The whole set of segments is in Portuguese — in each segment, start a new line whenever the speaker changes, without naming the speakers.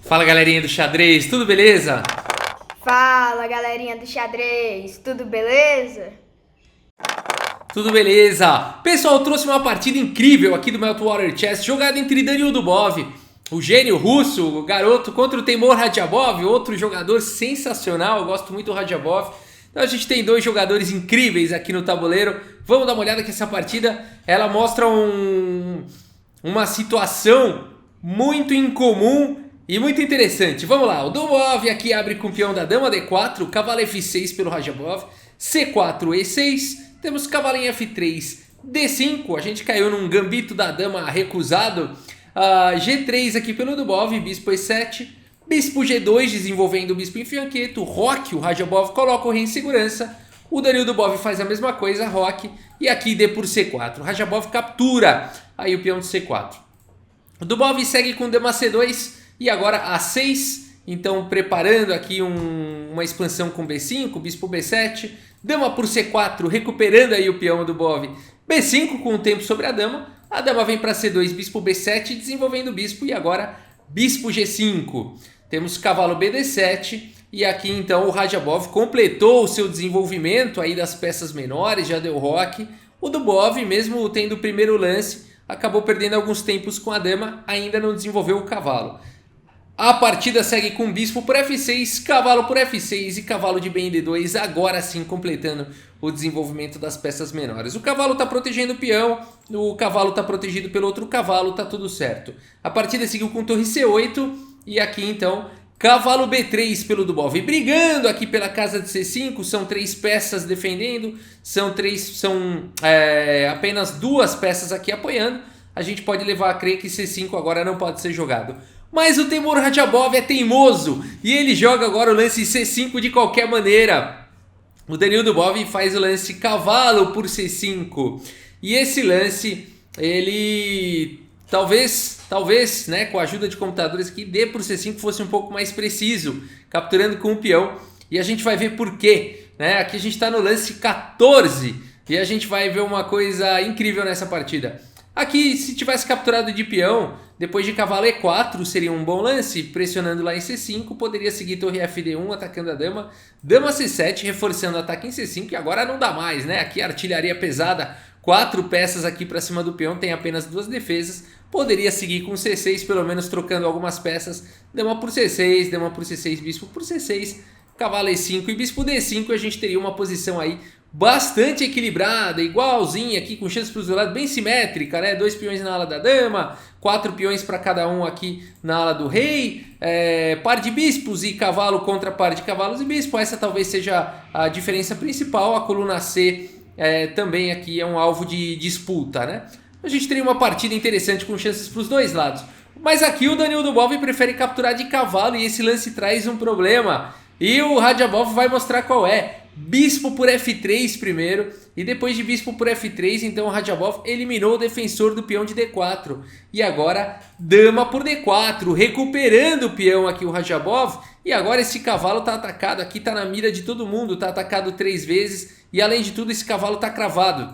Fala galerinha do xadrez, tudo beleza?
Fala galerinha do xadrez, tudo beleza?
Tudo beleza! Pessoal, trouxe uma partida incrível aqui do Meltwater Chess, jogada entre Danil Dubov, o gênio russo, o garoto, contra o Teimur Radjabov, outro jogador sensacional, eu gosto muito do Radjabov. Então a gente tem dois jogadores incríveis aqui no tabuleiro. Vamos dar uma olhada que essa partida, ela mostra uma situação muito incomum e muito interessante. Vamos lá, o Dubov aqui abre com o peão da dama D4, cavalo F6 pelo Radjabov, C4, E6, temos cavalo em F3, D5, a gente caiu num gambito da dama recusado, G3 aqui pelo Dubov, bispo E7, bispo G2 desenvolvendo o bispo em fianqueto, roque, o Radjabov coloca o rei em segurança, o Danil Dubov faz a mesma coisa, roque, e aqui D por C4, o Radjabov captura aí o peão de C4. O Dubov segue com dama C2, e agora A6, então preparando aqui uma expansão com B5, bispo B7, dama por C4, recuperando aí o peão do Dubov, B5 com o tempo sobre a dama vem para C2, bispo B7, desenvolvendo o bispo, e agora bispo G5. Temos cavalo BD7, e aqui então o Radjabov completou o seu desenvolvimento aí das peças menores, já deu roque. O Dubov, mesmo tendo o primeiro lance, acabou perdendo alguns tempos com a dama, ainda não desenvolveu o cavalo. A partida segue com bispo por F6, cavalo por F6 e cavalo de bem D2, agora sim completando o desenvolvimento das peças menores. O cavalo está protegendo o peão, o cavalo está protegido pelo outro cavalo, está tudo certo. A partida seguiu com torre C8 e aqui então cavalo B3 pelo Dubov. Brigando aqui pela casa de C5, são três peças defendendo, são apenas duas peças aqui apoiando. A gente pode levar a crer que C5 agora não pode ser jogado. Mas o Teimur Radjabov é teimoso e ele joga agora o lance C5 de qualquer maneira. O Danil Dubov faz o lance cavalo por C5. E esse lance, ele talvez, né, com a ajuda de computadores aqui, D por C5 fosse um pouco mais preciso, capturando com o peão. E a gente vai ver por quê, né? Aqui a gente está no lance 14 e a gente vai ver uma coisa incrível nessa partida. Aqui, se tivesse capturado de peão, depois de cavalo E4 seria um bom lance, pressionando lá em C5, poderia seguir torre FD1 atacando a dama, dama C7 reforçando o ataque em C5 e agora não dá mais, né? Aqui artilharia pesada, 4 peças aqui para cima do peão, tem apenas 2 defesas, poderia seguir com C6 pelo menos trocando algumas peças, dama por C6, bispo por C6, cavalo E5 e bispo D5, a gente teria uma posição aí bastante equilibrada, igualzinha aqui, com chances para os dois lados, bem simétrica, né? 2 peões na ala da dama, 4 peões para cada um aqui na ala do rei, par de bispos e cavalo contra par de cavalos e bispo. Essa talvez seja a diferença principal. A coluna C também aqui é um alvo de disputa, né? A gente teria uma partida interessante com chances para os dois lados. Mas aqui o Danil Dubov prefere capturar de cavalo e esse lance traz um problema. E o Radjabov vai mostrar qual é. Bispo por F3 primeiro, e depois de bispo por F3, então o Radjabov eliminou o defensor do peão de D4. E agora dama por D4, recuperando o peão aqui o Radjabov. E agora esse cavalo está atacado, aqui está na mira de todo mundo, está atacado 3 vezes. E além de tudo esse cavalo está cravado.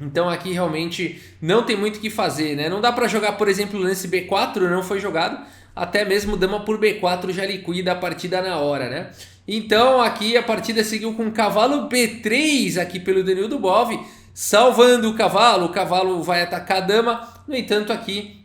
Então aqui realmente não tem muito o que fazer, né? Não dá para jogar, por exemplo, o lance B4, não foi jogado. Até mesmo dama por B4 já liquida a partida na hora, né? Então aqui a partida seguiu com cavalo B3 aqui pelo Danil Dubov, salvando o cavalo vai atacar a dama. No entanto aqui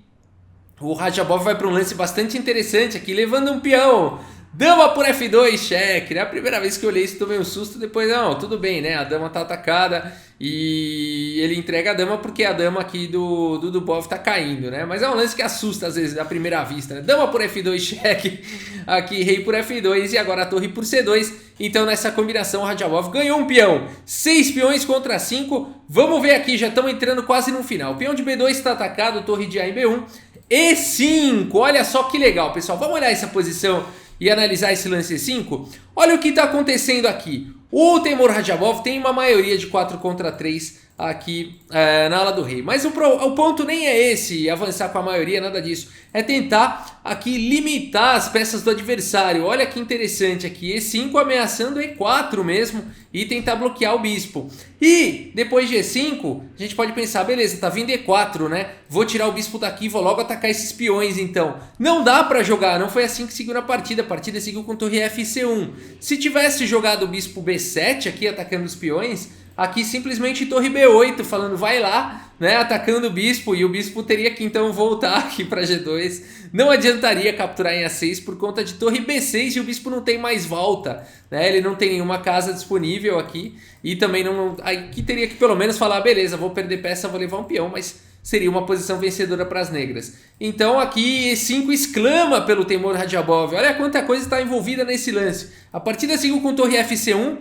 o Radjabov vai para um lance bastante interessante aqui, levando um peão. Dama por F2, cheque, né? A primeira vez que eu olhei isso tomei um susto, depois não, tudo bem, né? A dama tá atacada e ele entrega a dama porque a dama aqui do Dubov tá caindo, né? Mas é um lance que assusta às vezes à primeira vista, né? Dama por F2, cheque, aqui rei por F2 e agora a torre por C2. Então nessa combinação o Radjabov ganhou um peão, 6 peões contra 5. Vamos ver aqui, já estamos entrando quase no final. O peão de B2 está atacado, torre de A em B1. E5, olha só que legal, pessoal. Vamos olhar essa posição e analisar esse lance E5. Olha o que está acontecendo aqui. O Teimur Radjabov tem uma maioria de 4 contra 3 aqui na ala do rei. Mas o ponto nem é esse, avançar com a maioria, nada disso. É tentar aqui limitar as peças do adversário. Olha que interessante aqui, E5 ameaçando E4 mesmo e tentar bloquear o bispo. E depois de E5, a gente pode pensar, beleza, tá vindo E4, né? Vou tirar o bispo daqui, vou logo atacar esses peões então. Não dá pra jogar, não foi assim que seguiu na partida. A partida seguiu com torre FC1. Se tivesse jogado o bispo B7 aqui, atacando os peões, aqui simplesmente torre B8, falando vai lá, né, atacando o bispo, e o bispo teria que então voltar aqui para G2. Não adiantaria capturar em A6 por conta de torre B6 e o bispo não tem mais volta, né? Ele não tem nenhuma casa disponível aqui e também não, aqui teria que pelo menos falar, beleza, vou perder peça, vou levar um peão, mas seria uma posição vencedora para as negras. Então aqui E5 exclama pelo Teimur Radjabov. Olha quanta coisa está envolvida nesse lance. A partida seguiu com torre FC1,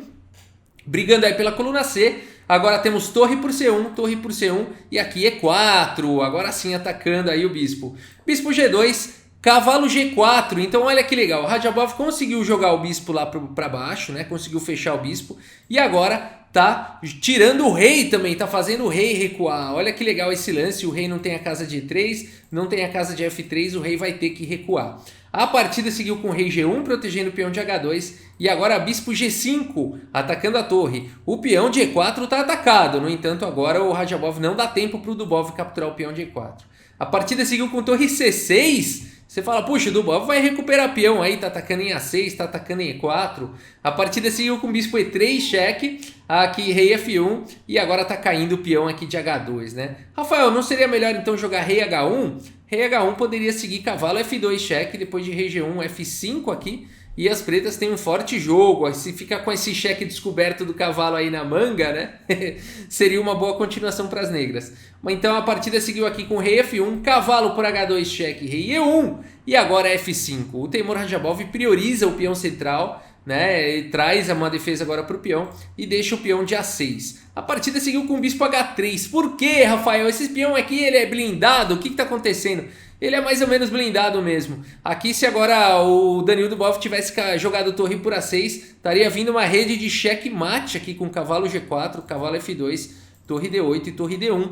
brigando aí pela coluna C. Agora temos torre por C1 e aqui E4, agora sim atacando aí o bispo. Bispo G2, cavalo G4, então olha que legal, o Radjabov conseguiu jogar o bispo lá para baixo, né? Conseguiu fechar o bispo e agora tá tirando o rei também, tá fazendo o rei recuar. Olha que legal esse lance, o rei não tem a casa de E3, não tem a casa de F3, o rei vai ter que recuar. A partida seguiu com o rei G1 protegendo o peão de H2 e agora bispo G5 atacando a torre. O peão de E4 está atacado, no entanto agora o Radjabov não dá tempo para o Dubov capturar o peão de E4. A partida seguiu com torre C6. Você fala, puxa, o Dubov vai recuperar peão aí, tá atacando em A6, tá atacando em E4. A partida seguiu com bispo E3, cheque, aqui rei F1 e agora tá caindo o peão aqui de H2, né? Rafael, não seria melhor então jogar rei H1? Rei H1 poderia seguir cavalo F2 cheque, depois de rei G1 F5 aqui. E as pretas têm um forte jogo, se fica com esse cheque descoberto do cavalo aí na manga, né? Seria uma boa continuação para as negras. Então a partida seguiu aqui com rei F1, cavalo por H2 cheque, rei E1 e agora F5. O Teimur Radjabov prioriza o peão central, né? Ele traz uma defesa agora para o peão e deixa o peão de A6. A partida seguiu com o bispo H3. Por que, Rafael? Esse peão aqui ele é blindado? O que está acontecendo? Ele é mais ou menos blindado mesmo. Aqui, se agora o Daniil Dubov tivesse jogado torre por A6, estaria vindo uma rede de checkmate aqui com cavalo G4, cavalo F2, torre D8 e torre D1.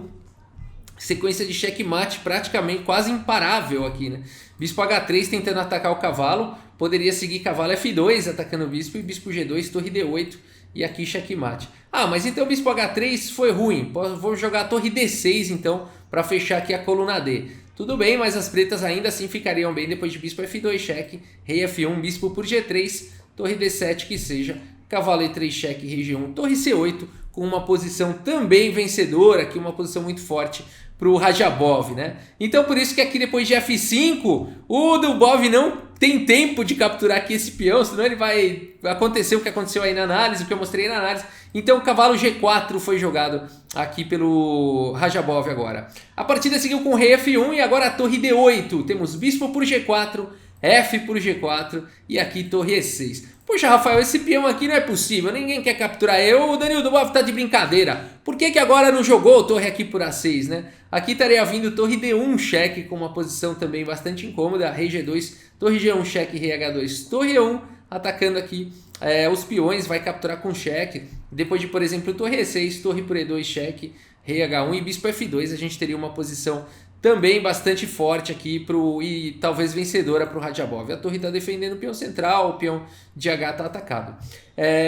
Sequência de checkmate praticamente quase imparável aqui, né? Bispo H3 tentando atacar o cavalo, poderia seguir cavalo F2 atacando o bispo e bispo G2, torre D8 e aqui checkmate. Ah, mas então o bispo H3 foi ruim, vou jogar a torre D6 então para fechar aqui a coluna D. Tudo bem, mas as pretas ainda assim ficariam bem depois de bispo F2 cheque, rei F1, bispo por G3, torre D7 que seja, cavalo E3 cheque, rei G1, torre C8 com uma posição também vencedora, aqui uma posição muito forte para o Radjabov, né? Então por isso que aqui depois de F5, o Dubov não tem tempo de capturar aqui esse peão, senão ele vai acontecer o que aconteceu aí na análise, o que eu mostrei na análise. Então o cavalo G4 foi jogado aqui pelo Radjabov agora. A partida seguiu com o rei F1 e agora a torre D8. Temos bispo por G4, F por G4 e aqui torre E6. Poxa, Rafael, esse peão aqui não é possível, ninguém quer capturar eu, o Daniil Dubov tá de brincadeira. Por que agora não jogou torre aqui por A6, né? Aqui estaria vindo torre D1 cheque com uma posição também bastante incômoda, rei G2, torre G1 cheque, rei H2, torre E1, atacando aqui os peões, vai capturar com cheque. Depois de, por exemplo, torre E6, torre por E2 cheque, rei H1 e bispo F2, a gente teria uma posição também bastante forte aqui e talvez vencedora para o Radjabov. A torre está defendendo o peão central, o peão de H está atacado.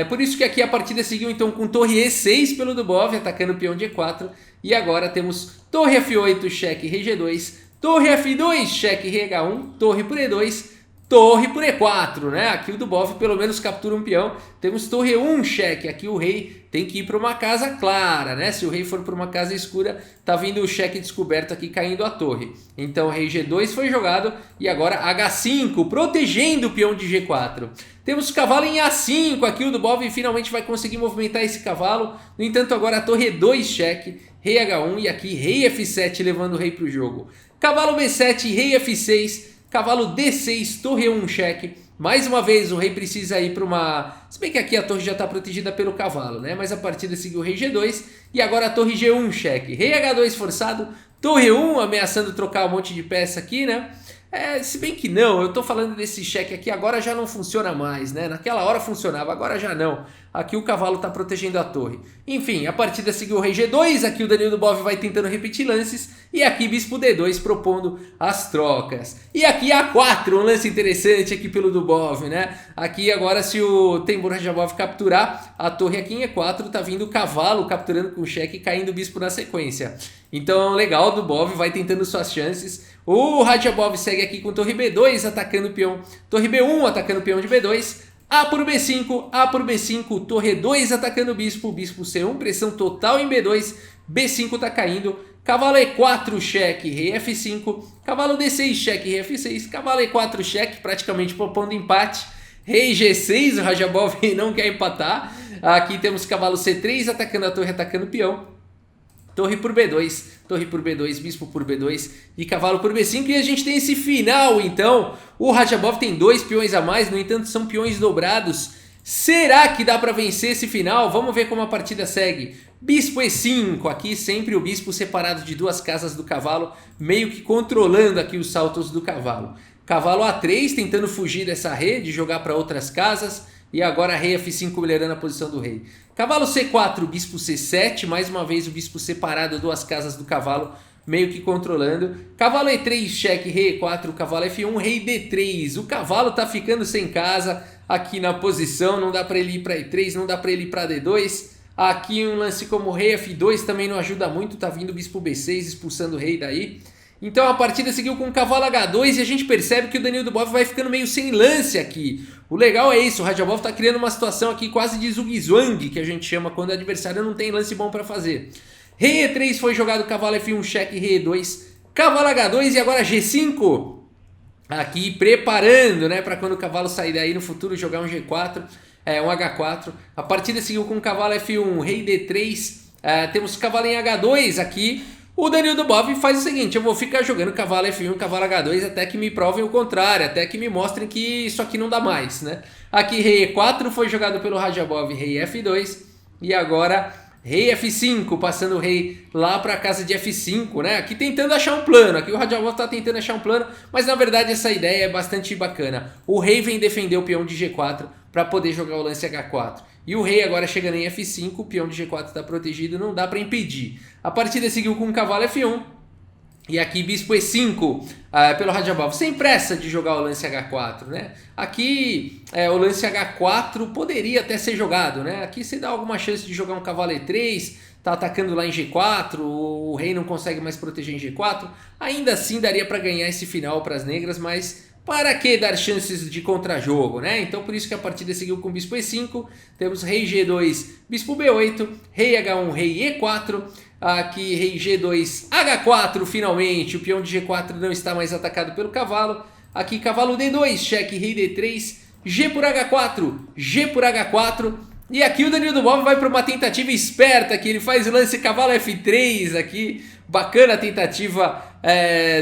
Por isso que aqui a partida seguiu então com torre E6 pelo Dubov, atacando o peão de E4. E agora temos torre F8, cheque, rei G2, torre F2, cheque, rei H1, torre por E2, torre por E4, né? Aqui o Dubov pelo menos captura um peão. Temos torre E1, cheque. Aqui o rei tem que ir para uma casa clara, né? Se o rei for para uma casa escura, tá vindo o cheque descoberto aqui caindo a torre. Então rei G2 foi jogado e agora H5, protegendo o peão de G4. Temos o cavalo em A5, aqui o Dubov finalmente vai conseguir movimentar esse cavalo. No entanto, agora a torre E2 cheque, rei H1 e aqui rei F7 levando o rei para o jogo. Cavalo B7, rei F6, cavalo D6, torre 1 cheque. Mais uma vez o rei precisa ir para uma... Se bem que aqui a torre já está protegida pelo cavalo, né? Mas a partida seguiu rei G2 e agora a torre G1 cheque. Rei H2 forçado, torre 1 ameaçando trocar um monte de peça aqui, né? Se bem que não, eu tô falando desse cheque aqui, agora já não funciona mais, né? Naquela hora funcionava, agora já não. Aqui o cavalo tá protegendo a torre. Enfim, a partida seguiu o rei G2, aqui o Danilo Dubov vai tentando repetir lances, e aqui bispo D2 propondo as trocas. E aqui A4, um lance interessante aqui pelo Dubov, né? Aqui agora se o Temur Radjabov capturar a torre aqui em E4, tá vindo o cavalo capturando com cheque e caindo o bispo na sequência. Então legal, o Dubov vai tentando suas chances. O Radjabov segue aqui com torre B2 atacando o peão, torre B1 atacando o peão de B2, A por B5, A por B5, torre 2 atacando o bispo C1, pressão total em B2, B5 tá caindo, cavalo E4 cheque, rei F5, cavalo D6 cheque, rei F6, cavalo E4 cheque, praticamente propondo empate, rei G6, o Radjabov não quer empatar, aqui temos cavalo C3 atacando a torre, atacando o peão, torre por B2, bispo por B2 e cavalo por B5. E a gente tem esse final, então. O Radjabov tem 2 peões a mais, no entanto são peões dobrados. Será que dá para vencer esse final? Vamos ver como a partida segue. Bispo E5, aqui sempre o bispo separado de 2 casas do cavalo, meio que controlando aqui os saltos do cavalo. Cavalo A3 tentando fugir dessa rede, jogar para outras casas. E agora rei F5 melhorando a posição do rei. Cavalo C4, bispo C7, mais uma vez o bispo separado, 2 casas do cavalo, meio que controlando. Cavalo E3, cheque, rei E4, cavalo F1, rei D3. O cavalo tá ficando sem casa aqui na posição, não dá para ele ir para E3, não dá para ele ir para D2. Aqui um lance como rei F2 também não ajuda muito, tá vindo o bispo B6 expulsando o rei daí. Então a partida seguiu com o cavalo H2 e a gente percebe que o Danilo Dubov vai ficando meio sem lance aqui. O legal é isso, o Radjabov está criando uma situação aqui quase de zug-zwang, que a gente chama quando o adversário não tem lance bom para fazer. Rei E3 foi jogado, cavalo F1, cheque, rei E2, cavalo H2 e agora G5. Aqui preparando, né, para quando o cavalo sair daí no futuro jogar um G4, um H4. A partida seguiu com o cavalo F1, rei D3, temos cavalo em H2 aqui. O Danilo Dubov faz o seguinte, eu vou ficar jogando cavalo F1, cavalo H2 até que me provem o contrário, até que me mostrem que isso aqui não dá mais, né? Aqui rei E4 foi jogado pelo Radjabov, rei F2 e agora rei F5, passando o rei lá para a casa de F5, né? Aqui tentando achar um plano, aqui o Radjabov está tentando achar um plano, mas na verdade essa ideia é bastante bacana. O rei vem defender o peão de G4 para poder jogar o lance H4. E o rei agora chegando em F5, o peão de G4 está protegido, não dá para impedir. A partida seguiu com o cavalo F1. E aqui bispo E5 pelo Radjabov, sem pressa de jogar o lance H4, né? Aqui o lance H4 poderia até ser jogado, né? Aqui você dá alguma chance de jogar um cavalo E3, tá atacando lá em G4, o rei não consegue mais proteger em G4. Ainda assim daria para ganhar esse final para as negras, mas para que dar chances de contrajogo, né? Então por isso que a partida seguiu com bispo E5, temos rei G2, bispo B8, rei H1, rei E4, aqui rei G2, H4 finalmente, o peão de G4 não está mais atacado pelo cavalo, aqui cavalo D2, cheque, rei D3, G por H4, G por H4, e aqui o Danilo Dubov vai para uma tentativa esperta, que ele faz o lance cavalo F3 aqui, bacana a tentativa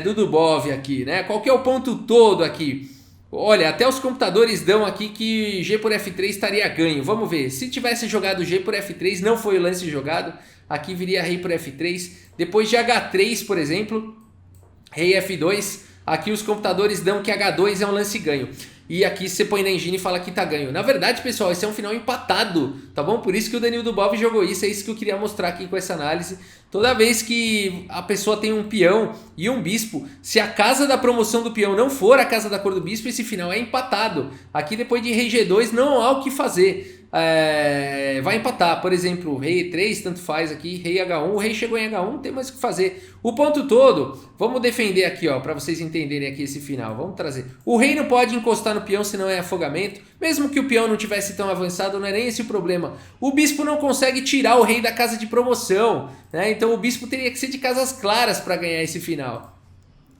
do Dubov aqui, né? Qual que é o ponto todo aqui? Olha, até os computadores dão aqui que G por F3 estaria ganho. Vamos ver, se tivesse jogado G por F3, não foi o lance jogado, aqui viria rei por F3, depois de H3, por exemplo, rei F2, aqui os computadores dão que H2 é um lance ganho. E aqui você põe na engine e fala que tá ganho. Na verdade, pessoal, esse é um final empatado, tá bom? Por isso que o Danilo Dubov jogou isso, é isso que eu queria mostrar aqui com essa análise. Toda vez que a pessoa tem um peão e um bispo, se a casa da promoção do peão não for a casa da cor do bispo, esse final é empatado. Aqui depois de rei G2 não há o que fazer. Vai empatar, por exemplo, rei E3, tanto faz aqui, rei H1, o rei chegou em H1, não tem mais o que fazer. O ponto todo, vamos defender aqui, ó, para vocês entenderem aqui esse final, vamos trazer. O rei não pode encostar no peão, senão é afogamento, mesmo que o peão não tivesse tão avançado, não é nem esse o problema. O bispo não consegue tirar o rei da casa de promoção, né? Então o bispo teria que ser de casas claras para ganhar esse final.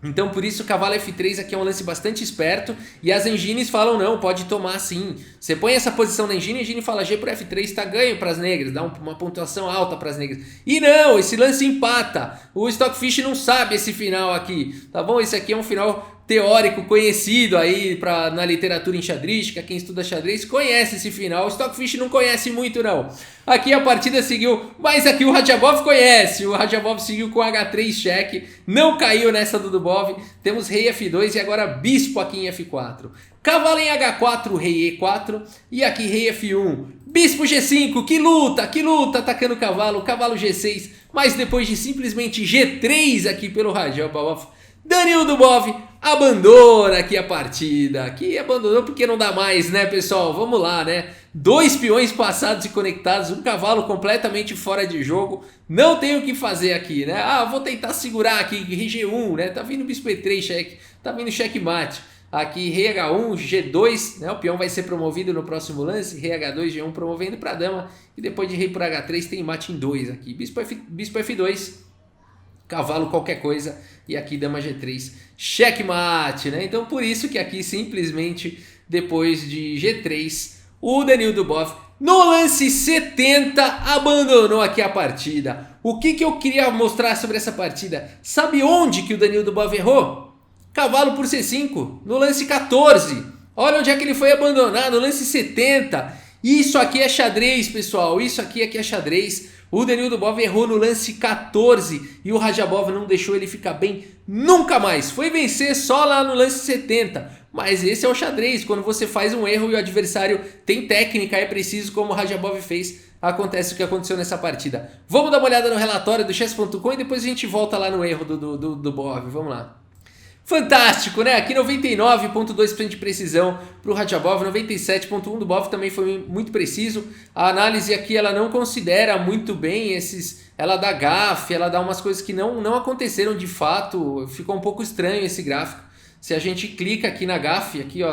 Então por isso o cavalo F3 aqui é um lance bastante esperto e as engines falam não, pode tomar sim. Você põe essa posição na engine e a engine fala G por F3 está ganho para as negras, dá uma pontuação alta para as negras. E não, esse lance empata. O Stockfish não sabe esse final aqui, tá bom? Esse aqui é um final teórico conhecido aí na literatura enxadrística. Quem estuda xadrez conhece esse final. O Stockfish não conhece muito não. Aqui a partida seguiu, mas aqui o Radjabov conhece. O Radjabov seguiu com H3 cheque, não caiu nessa do Dubov. Temos rei F2 e agora bispo aqui em F4. Cavalo em H4, rei E4 e aqui rei F1. Bispo G5, que luta, atacando o cavalo G6. Mas depois de simplesmente G3 aqui pelo Radjabov, Danil Dubov abandona aqui a partida. Aqui abandonou porque não dá mais, né, pessoal? Vamos lá, né? 2 peões passados e conectados, um cavalo completamente fora de jogo. Não tem o que fazer aqui, né? Ah, vou tentar segurar aqui, G1, né? Tá vindo bispo E3, cheque. Tá vindo checkmate. Aqui rei H1, G2, né? O peão vai ser promovido no próximo lance. Rei H2, G1 promovendo para dama. E depois de rei por H3 tem mate em 2 aqui. Bispo F2, cavalo qualquer coisa. E aqui dama G3, checkmate, né? Então por isso que aqui simplesmente depois de G3, o Danil Dubov no lance 70 abandonou aqui a partida. O que eu queria mostrar sobre essa partida? Sabe onde que o Danil Dubov errou? Cavalo por C5, no lance 14. Olha onde é que ele foi abandonar, no lance 70. Isso aqui é xadrez, pessoal. Isso aqui é xadrez. O Danil Dubov errou no lance 14 e o Radjabov não deixou ele ficar bem nunca mais. Foi vencer só lá no lance 70. Mas esse é o xadrez. Quando você faz um erro e o adversário tem técnica, é preciso, como o Radjabov fez, acontece o que aconteceu nessa partida. Vamos dar uma olhada no relatório do chess.com e depois a gente volta lá no erro do Dubov. Vamos lá. Fantástico, né? Aqui 99,2% de precisão para o Radjabov, 97,1% do Dubov também foi muito preciso. A análise aqui ela não considera muito bem ela dá gafe, ela dá umas coisas que não aconteceram de fato. Ficou um pouco estranho esse gráfico. Se a gente clica aqui na gafe, aqui ó,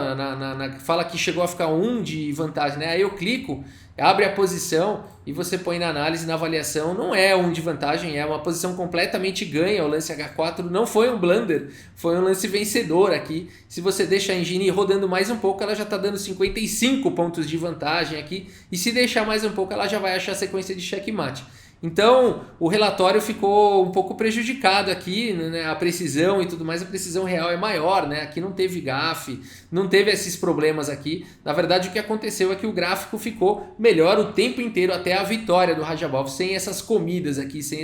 fala que chegou a ficar 1 de vantagem, né? Aí eu clico, abre a posição e você põe na análise, na avaliação, não é 1 de vantagem, é uma posição completamente ganha. O lance H4 não foi um blunder, foi um lance vencedor aqui. Se você deixa a engine rodando mais um pouco, ela já está dando 55 pontos de vantagem aqui. E se deixar mais um pouco, ela já vai achar a sequência de checkmate. Então o relatório ficou um pouco prejudicado aqui, né? A precisão e tudo mais, a precisão real é maior, né? Aqui não teve gafe, não teve esses problemas aqui. Na verdade o que aconteceu é que o gráfico ficou melhor o tempo inteiro até a vitória do Radjabov, sem essas comidas aqui, sem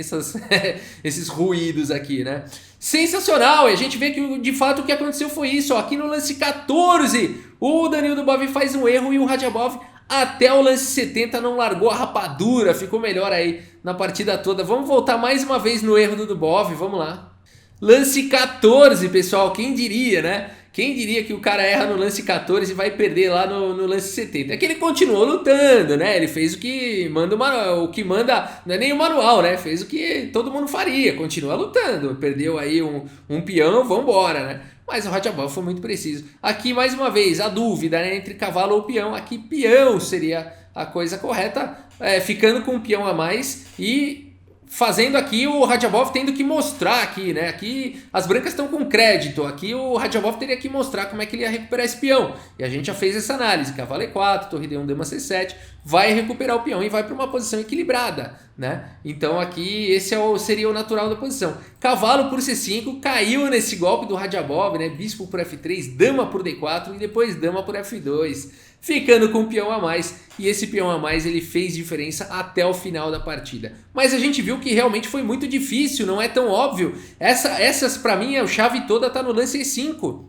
esses ruídos aqui, né? Sensacional! E a gente vê que de fato o que aconteceu foi isso, ó. Aqui no lance 14 o Danil Dubov faz um erro e o Radjabov até o lance 70 não largou a rapadura, ficou melhor aí na partida toda. Vamos voltar mais uma vez no erro do Dubov, vamos lá. Lance 14, pessoal, quem diria, né? Quem diria que o cara erra no lance 14 e vai perder lá no lance 70? É que ele continuou lutando, né? Ele fez o que manda o que manda, não é nem o manual, né? Fez o que todo mundo faria, continua lutando. Perdeu aí um peão, vambora, né? Mas o Radjabov foi muito preciso. Aqui, mais uma vez, a dúvida, né, entre cavalo ou peão. Aqui, peão seria a coisa correta, ficando com um peão a mais e fazendo aqui o Radjabov tendo que mostrar aqui, né? Aqui as brancas estão com crédito. Aqui o Radjabov teria que mostrar como é que ele ia recuperar esse peão. E a gente já fez essa análise. Cavalo E4, torre D1, dama C7. Vai recuperar o peão e vai para uma posição equilibrada, né? Então aqui esse seria o natural da posição. Cavalo por C5, caiu nesse golpe do Radjabov, né? Bispo por F3, dama por D4 e depois dama por F2. Ficando com um peão a mais, e esse peão a mais ele fez diferença até o final da partida. Mas a gente viu que realmente foi muito difícil, não é tão óbvio. Essas para mim, a chave toda tá no lance E5.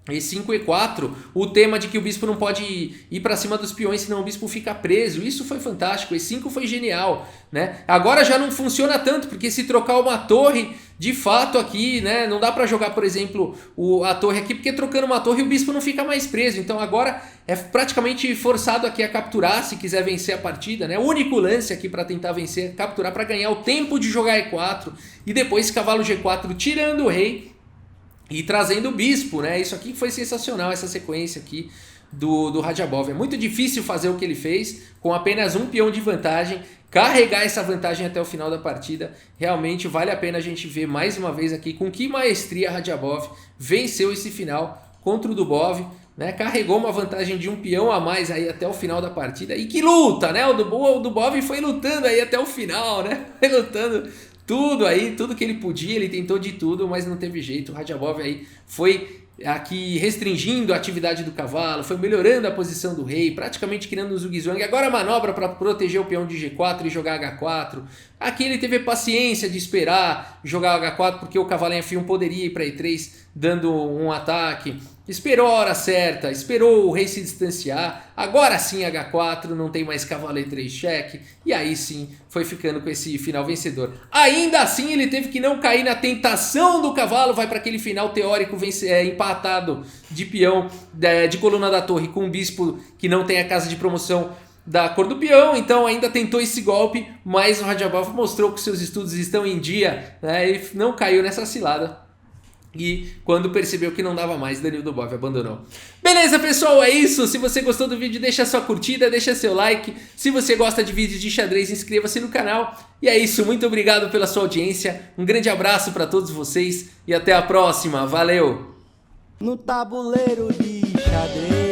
E5 e 4, o tema de que o bispo não pode ir para cima dos peões, senão o bispo fica preso. Isso foi fantástico, E5 foi genial, né? Agora já não funciona tanto, porque se trocar uma torre, de fato aqui, né, não dá para jogar, por exemplo, a torre aqui, porque trocando uma torre o bispo não fica mais preso. Então agora é praticamente forçado aqui a capturar, se quiser vencer a partida, né? O único lance aqui para tentar vencer é capturar, para ganhar o tempo de jogar E4 e depois cavalo G4 tirando o rei e trazendo o bispo, né? Isso aqui foi sensacional, essa sequência aqui do Radjabov. É muito difícil fazer o que ele fez com apenas um peão de vantagem, carregar essa vantagem até o final da partida. Realmente vale a pena a gente ver mais uma vez aqui com que maestria Radjabov venceu esse final contra o Dubov, né? Carregou uma vantagem de um peão a mais aí até o final da partida. E que luta, né? O Dubov foi lutando aí até o final, né? Foi lutando tudo aí, tudo que ele podia, ele tentou de tudo, mas não teve jeito. O Radjabov aí foi aqui restringindo a atividade do cavalo, foi melhorando a posição do rei, praticamente criando um zugzwang. Agora a manobra para proteger o peão de G4 e jogar H4. Aqui ele teve paciência de esperar jogar H4 porque o cavalo em F1 poderia ir para E3 dando um ataque. Esperou a hora certa, esperou o rei se distanciar. Agora sim H4, não tem mais cavalo E3 cheque. E aí sim foi ficando com esse final vencedor. Ainda assim ele teve que não cair na tentação do cavalo. Vai para aquele final teórico empatado de peão de coluna da torre com um bispo que não tem a casa de promoção da cor do peão, então ainda tentou esse golpe, mas o Radjabov mostrou que seus estudos estão em dia, né? Ele não caiu nessa cilada. E quando percebeu que não dava mais, Danilo Dubov abandonou. Beleza, pessoal, é isso. Se você gostou do vídeo, deixa sua curtida, deixa seu like. Se você gosta de vídeos de xadrez, inscreva-se no canal. E é isso, muito obrigado pela sua audiência. Um grande abraço para todos vocês e até a próxima. Valeu!
No tabuleiro de xadrez.